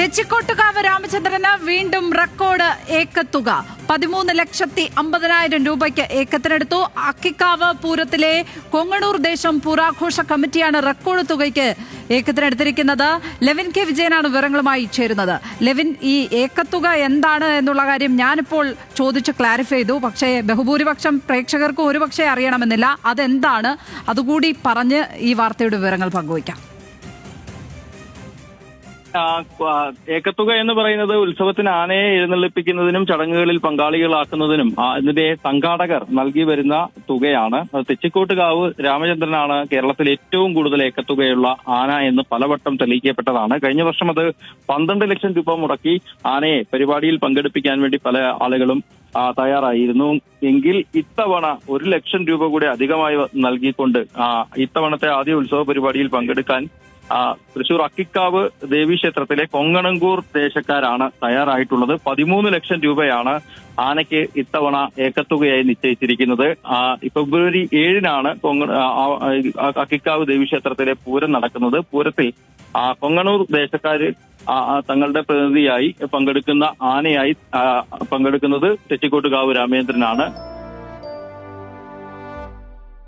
തെച്ചിക്കോട്ടുകാവ് രാമചന്ദ്രന് വീണ്ടും റെക്കോർഡ് ഏക്കത്തുക 13,50,000 രൂപയ്ക്ക് ഏക്കത്തിനെടുത്തു. അക്കിക്കാവ് പൂരത്തിലെ കൊങ്ങണൂർ ദേശം പൂരാഘോഷ കമ്മിറ്റിയാണ് റെക്കോർഡ് തുകയ്ക്ക് ഏക്കത്തിനെടുത്തിരിക്കുന്നത്. ലെവിൻ കെ വിജയനാണ് വിവരങ്ങളുമായി ചേരുന്നത്. ലെവിൻ, ഈ ഏക്കത്തുക എന്താണ് എന്നുള്ള കാര്യം ഞാനിപ്പോൾ ചോദിച്ച് ക്ലാരിഫൈ ചെയ്തു. പക്ഷേ ബഹുഭൂരിപക്ഷം പ്രേക്ഷകർക്കും ഒരുപക്ഷെ അറിയണമെന്നില്ല. അതെന്താണ്? അതുകൂടി പറഞ്ഞ് ഈ വാർത്തയുടെ വിവരങ്ങൾ പങ്കുവയ്ക്കാം. ഏക്കത്തുക എന്ന് പറയുന്നത് ഉത്സവത്തിന് ആനയെ എഴുന്നള്ളിപ്പിക്കുന്നതിനും ചടങ്ങുകളിൽ പങ്കാളികളാക്കുന്നതിനും ഇതിന്റെ സംഘാടകർ നൽകി വരുന്ന തുകയാണ്. തെച്ചിക്കോട്ടുകാവ് രാമചന്ദ്രനാണ് കേരളത്തിൽ ഏറ്റവും കൂടുതൽ ഏക്കത്തുകയുള്ള ആന എന്ന് പലവട്ടം തെളിയിക്കപ്പെട്ടതാണ്. കഴിഞ്ഞ വർഷം അത് 12 ലക്ഷം രൂപ മുടക്കി ആനയെ പരിപാടിയിൽ പങ്കെടുപ്പിക്കാൻ വേണ്ടി പല ആളുകളും തയ്യാറായിരുന്നു. എങ്കിൽ ഇത്തവണ 1 ലക്ഷം രൂപ കൂടി അധികമായി നൽകിക്കൊണ്ട് ഇത്തവണത്തെ ആദ്യ ഉത്സവ പരിപാടിയിൽ പങ്കെടുക്കാൻ തൃശൂർ അക്കിക്കാവ് ദേവീക്ഷേത്രത്തിലെ കൊങ്ങണങ്കൂർ ദേശക്കാരാണ് തയ്യാറായിട്ടുള്ളത്. 13 ലക്ഷം രൂപയാണ് ആനയ്ക്ക് ഇത്തവണ ഏക്കത്തുകയായി നിശ്ചയിച്ചിരിക്കുന്നത്. ഫെബ്രുവരി 7-നാണ് അക്കിക്കാവ് ദേവീക്ഷേത്രത്തിലെ പൂരം നടക്കുന്നത്. പൂരത്തിൽ കൊങ്ങണൂർ ദേശക്കാര് തങ്ങളുടെ പ്രതിനിധിയായി പങ്കെടുക്കുന്ന ആനയായി പങ്കെടുക്കുന്നത് തെച്ചിക്കോട്ടുകാവ് രാമചന്ദ്രനാണ്.